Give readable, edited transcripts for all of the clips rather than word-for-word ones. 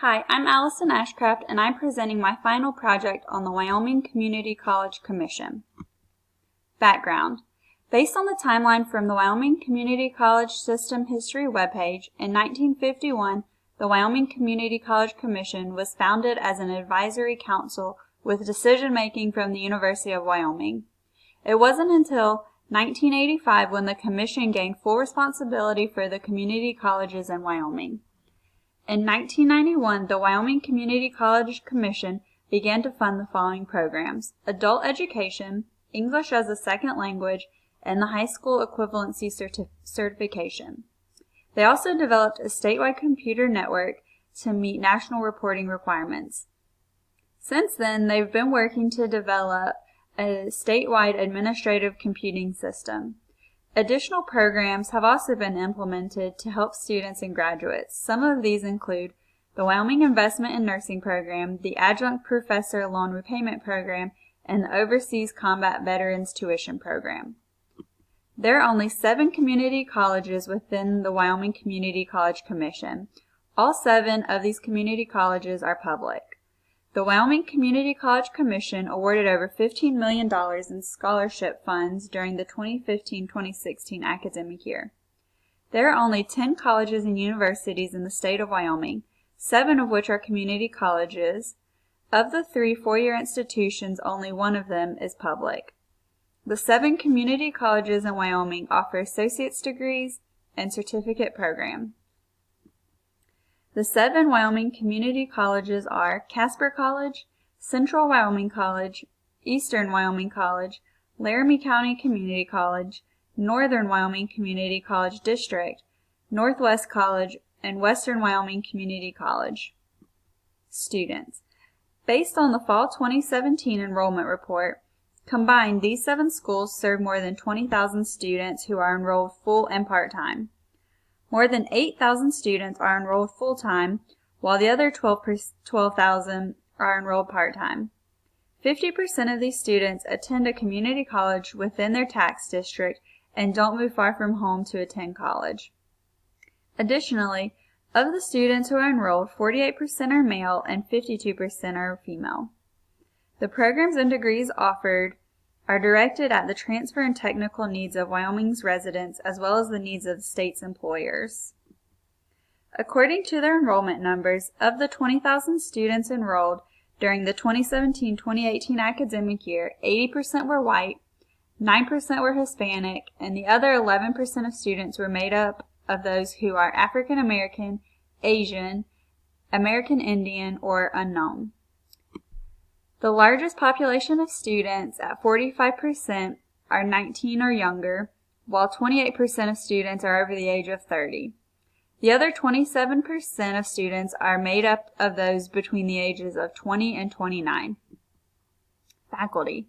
Hi, I'm Allison Ashcraft, and I'm presenting my final project on the Wyoming Community College Commission. Background. Based on the timeline from the Wyoming Community College System History webpage, in 1951, the Wyoming Community College Commission was founded as an advisory council with decision-making from the University of Wyoming. It wasn't until 1985 when the commission gained full responsibility for the community colleges in Wyoming. In 1991, the Wyoming Community College Commission began to fund the following programs: adult education, English as a second language, and the high school equivalency certification. They also developed a statewide computer network to meet national reporting requirements. Since then, they've been working to develop a statewide administrative computing system. Additional programs have also been implemented to help students and graduates. Some of these include the Wyoming Investment in Nursing Program, the Adjunct Professor Loan Repayment Program, and the Overseas Combat Veterans Tuition Program. There are only 7 community colleges within the Wyoming Community College Commission. All 7 of these community colleges are public. The Wyoming Community College Commission awarded over $15 million in scholarship funds during the 2015-2016 academic year. There are only 10 colleges and universities in the state of Wyoming, 7 of which are community colleges. Of the 3 four-year institutions, only 1 of them is public. The 7 community colleges in Wyoming offer associate's degrees and certificate programs. The 7 Wyoming community colleges are Casper College, Central Wyoming College, Eastern Wyoming College, Laramie County Community College, Northern Wyoming Community College District, Northwest College, and Western Wyoming Community College. Students. Based on the Fall 2017 enrollment report, combined, these 7 schools serve more than 20,000 students who are enrolled full and part-time. More than 8,000 students are enrolled full-time, while the other 12,000 are enrolled part-time. 50% of these students attend a community college within their tax district and don't move far from home to attend college. Additionally, of the students who are enrolled, 48% are male and 52% are female. The programs and degrees offered are directed at the transfer and technical needs of Wyoming's residents as well as the needs of the state's employers. According to their enrollment numbers, of the 20,000 students enrolled during the 2017-2018 academic year, 80% were white, 9% were Hispanic, and the other 11% of students were made up of those who are African American, Asian, American Indian, or unknown. The largest population of students, at 45%, are 19 or younger, while 28% of students are over the age of 30. The other 27% of students are made up of those between the ages of 20 and 29. Faculty.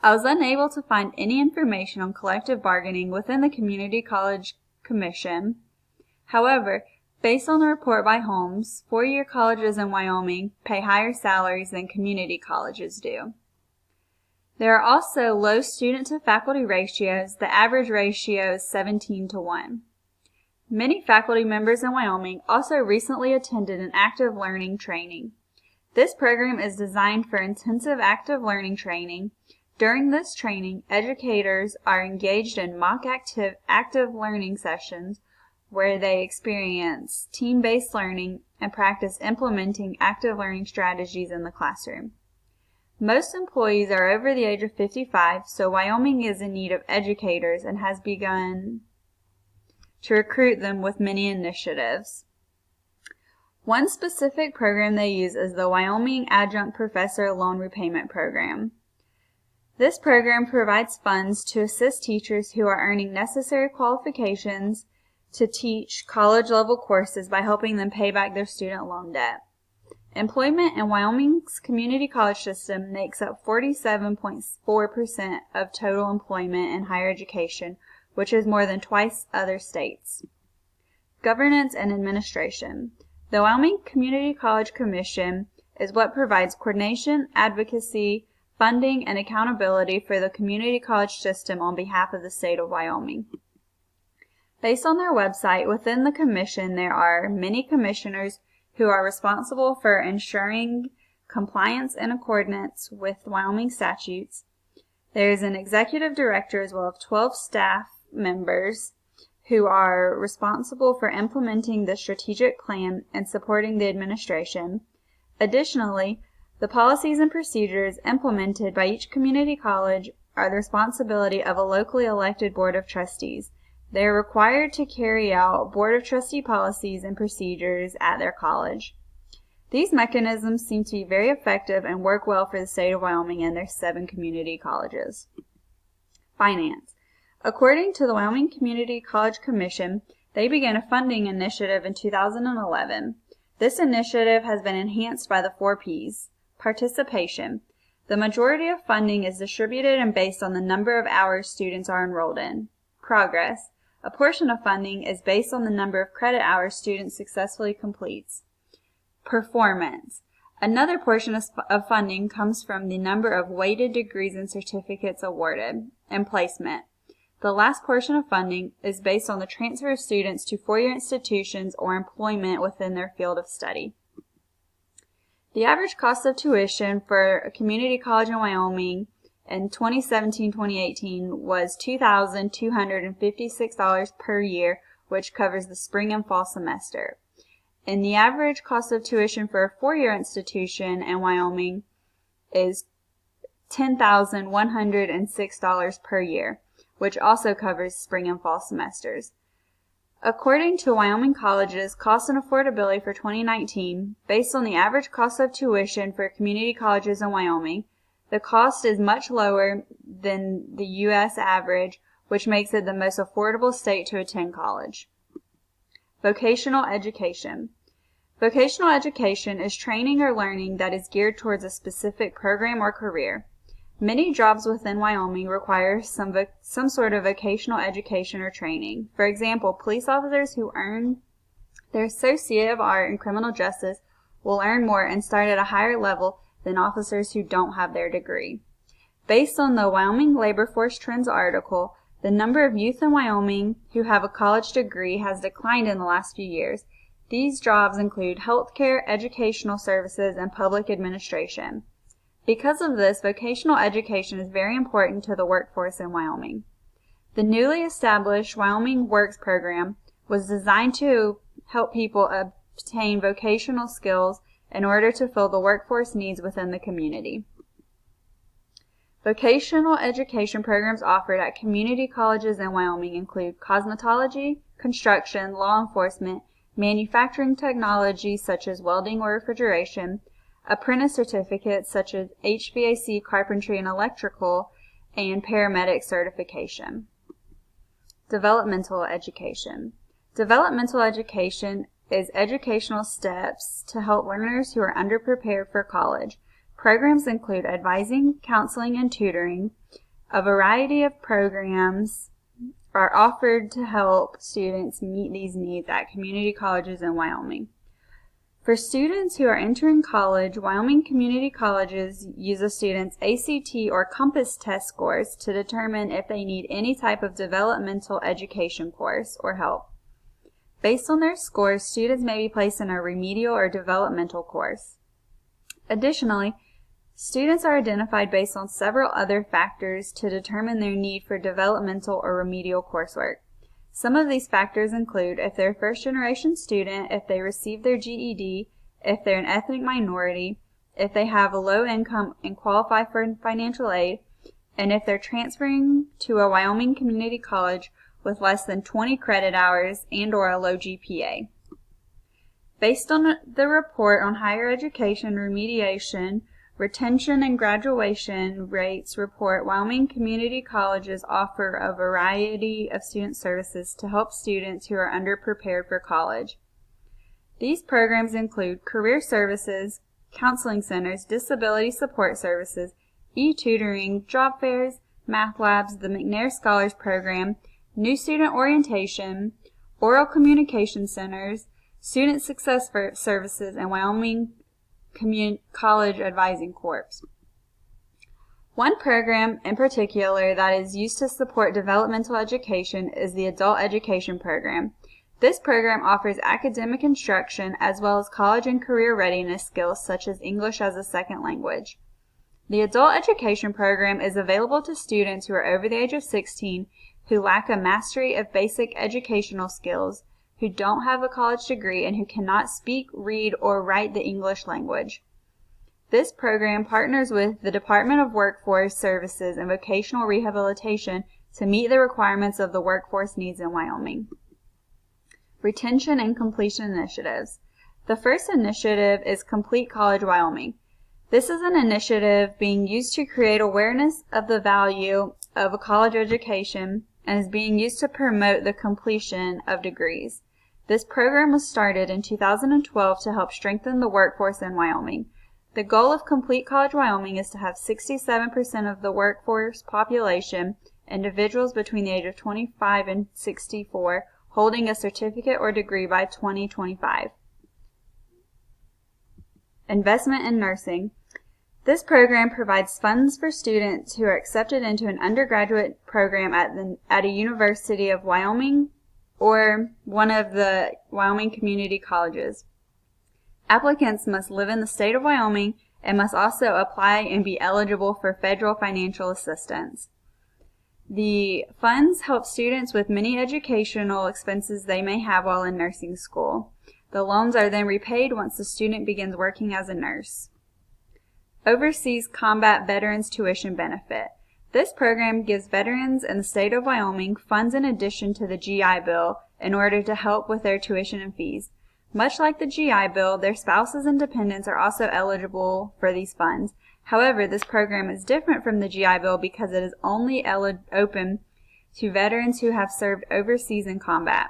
I was unable to find any information on collective bargaining within the Community College Commission. However, based on the report by Holmes, four-year colleges in Wyoming pay higher salaries than community colleges do. There are also low student-to-faculty ratios. The average ratio is 17:1. Many faculty members in Wyoming also recently attended an active learning training. This program is designed for intensive active learning training. During this training, educators are engaged in mock active learning sessions where they experience team-based learning and practice implementing active learning strategies in the classroom. Most employees are over the age of 55, so Wyoming is in need of educators and has begun to recruit them with many initiatives. One specific program they use is the Wyoming Adjunct Professor Loan Repayment Program. This program provides funds to assist teachers who are earning necessary qualifications to teach college-level courses by helping them pay back their student loan debt. Employment in Wyoming's community college system makes up 47.4% of total employment in higher education, which is more than twice other states. Governance and administration. The Wyoming Community College Commission is what provides coordination, advocacy, funding, and accountability for the community college system on behalf of the state of Wyoming. Based on their website, within the commission there are many commissioners who are responsible for ensuring compliance in accordance with Wyoming statutes. There is an executive director as well as 12 staff members who are responsible for implementing the strategic plan and supporting the administration. Additionally, the policies and procedures implemented by each community college are the responsibility of a locally elected board of trustees. They are required to carry out board of trustee policies and procedures at their college. These mechanisms seem to be very effective and work well for the state of Wyoming and their 7 community colleges. Finance. According to the Wyoming Community College Commission, they began a funding initiative in 2011. This initiative has been enhanced by the 4 Ps. Participation. The majority of funding is distributed and based on the number of hours students are enrolled in. Progress. A portion of funding is based on the number of credit hours students successfully completes. Performance. Another portion of funding comes from the number of weighted degrees and certificates awarded. And placement. The last portion of funding is based on the transfer of students to four-year institutions or employment within their field of study. The average cost of tuition for a community college in Wyoming in 2017-2018 was $2,256 per year, which covers the spring and fall semester. And the average cost of tuition for a four-year institution in Wyoming is $10,106 per year, which also covers spring and fall semesters. According to Wyoming College's Cost and Affordability for 2019, based on the average cost of tuition for community colleges in Wyoming, the cost is much lower than the U.S. average, which makes it the most affordable state to attend college. Vocational education. Vocational education is training or learning that is geared towards a specific program or career. Many jobs within Wyoming require some sort of vocational education or training. For example, police officers who earn their Associate of Art in Criminal Justice will earn more and start at a higher level than officers who don't have their degree. Based on the Wyoming Labor Force Trends article, the number of youth in Wyoming who have a college degree has declined in the last few years. These jobs include healthcare, educational services, and public administration. Because of this, vocational education is very important to the workforce in Wyoming. The newly established Wyoming Works program was designed to help people obtain vocational skills in order to fill the workforce needs within the community. Vocational education programs offered at community colleges in Wyoming include cosmetology, construction, law enforcement, manufacturing technology such as welding or refrigeration, apprentice certificates such as HVAC, carpentry, and electrical, and paramedic certification. Developmental education. Developmental education is educational steps to help learners who are underprepared for college. Programs include advising, counseling, and tutoring. A variety of programs are offered to help students meet these needs at community colleges in Wyoming. For students who are entering college, Wyoming community colleges use a student's ACT or COMPASS test scores to determine if they need any type of developmental education course or help. Based on their scores, students may be placed in a remedial or developmental course. Additionally, students are identified based on several other factors to determine their need for developmental or remedial coursework. Some of these factors include if they're a first-generation student, if they received their GED, if they're an ethnic minority, if they have a low income and qualify for financial aid, and if they're transferring to a Wyoming community college with less than 20 credit hours and/or a low GPA. Based on the report on higher education remediation, retention and graduation rates report, Wyoming community colleges offer a variety of student services to help students who are underprepared for college. These programs include career services, counseling centers, disability support services, e-tutoring, job fairs, math labs, the McNair Scholars Program, new student orientation, oral communication centers, student success services, and Wyoming College Advising Corps. One program in particular that is used to support developmental education is the Adult Education Program. This program offers academic instruction as well as college and career readiness skills such as English as a second language. The adult education program is available to students who are over the age of 16 who lack a mastery of basic educational skills, who don't have a college degree, and who cannot speak, read, or write the English language. This program partners with the Department of Workforce Services and Vocational Rehabilitation to meet the requirements of the workforce needs in Wyoming. Retention and completion initiatives. The first initiative is Complete College Wyoming. This is an initiative being used to create awareness of the value of a college education and is being used to promote the completion of degrees. This program was started in 2012 to help strengthen the workforce in Wyoming. The goal of Complete College Wyoming is to have 67% of the workforce population, individuals between the age of 25 and 64, holding a certificate or degree by 2025. Investment in nursing. This program provides funds for students who are accepted into an undergraduate program at a University of Wyoming or one of the Wyoming community colleges. Applicants must live in the state of Wyoming and must also apply and be eligible for federal financial assistance. The funds help students with many educational expenses they may have while in nursing school. The loans are then repaid once the student begins working as a nurse. Overseas Combat Veterans Tuition Benefit. This program gives veterans in the state of Wyoming funds in addition to the GI Bill in order to help with their tuition and fees. Much like the GI Bill, their spouses and dependents are also eligible for these funds. However, this program is different from the GI Bill because it is only open to veterans who have served overseas in combat.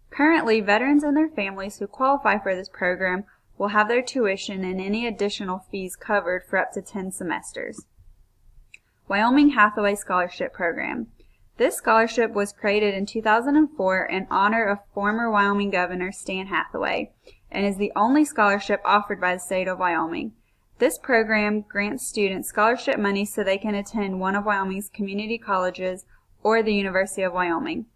Currently, veterans and their families who qualify for this program will have their tuition and any additional fees covered for up to 10 semesters. Wyoming Hathaway Scholarship Program. This scholarship was created in 2004 in honor of former Wyoming Governor Stan Hathaway and is the only scholarship offered by the state of Wyoming. This program grants students scholarship money so they can attend one of Wyoming's community colleges or the University of Wyoming.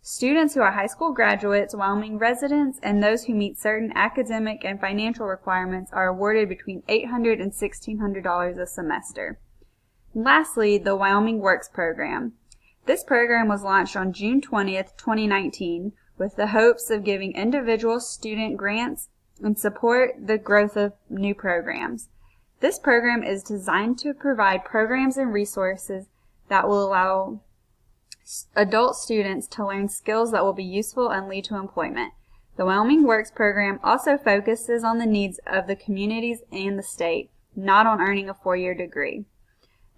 Students who are high school graduates, Wyoming residents, and those who meet certain academic and financial requirements are awarded between $800 and $1,600 a semester. Lastly, the Wyoming Works Program. This program was launched on June 20th, 2019, with the hopes of giving individual student grants and support the growth of new programs. This program is designed to provide programs and resources that will allow adult students to learn skills that will be useful and lead to employment. The Wyoming Works Program also focuses on the needs of the communities and the state, not on earning a 4-year degree.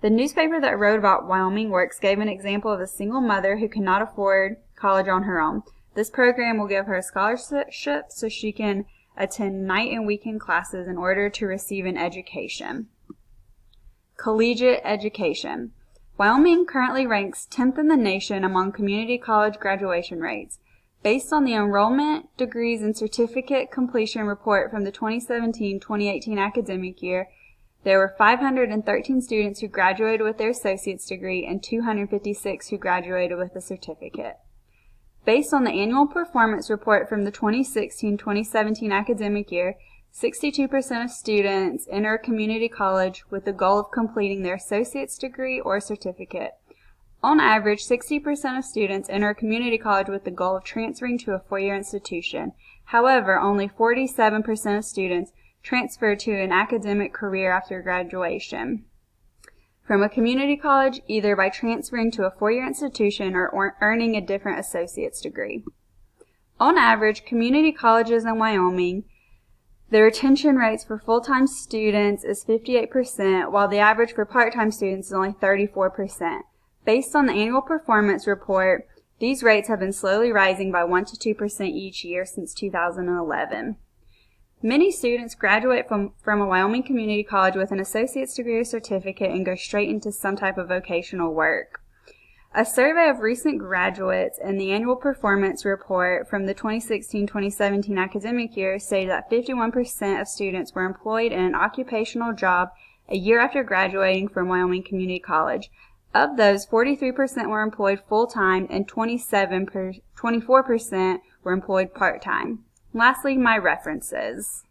The newspaper that wrote about Wyoming Works gave an example of a single mother who cannot afford college on her own. This program will give her a scholarship so she can attend night and weekend classes in order to receive an education. Collegiate education. Wyoming currently ranks 10th in the nation among community college graduation rates. Based on the Enrollment, Degrees, and Certificate Completion Report from the 2017-2018 academic year, there were 513 students who graduated with their associate's degree and 256 who graduated with a certificate. Based on the Annual Performance Report from the 2016-2017 academic year, 62% of students enter a community college with the goal of completing their associate's degree or certificate. On average, 60% of students enter a community college with the goal of transferring to a 4-year institution. However, only 47% of students transfer to an academic career after graduation from a community college, either by transferring to a 4-year institution or earning a different associate's degree. On average, community colleges in Wyoming, the retention rates for full-time students is 58%, while the average for part-time students is only 34%. Based on the Annual Performance Report, these rates have been slowly rising by 1 to 2% each year since 2011. Many students graduate from a Wyoming community college with an associate's degree or certificate and go straight into some type of vocational work. A survey of recent graduates in the Annual Performance Report from the 2016-2017 academic year stated that 51% of students were employed in an occupational job a year after graduating from Wyoming Community College. Of those, 43% were employed full-time and 24% were employed part-time. Lastly, my references.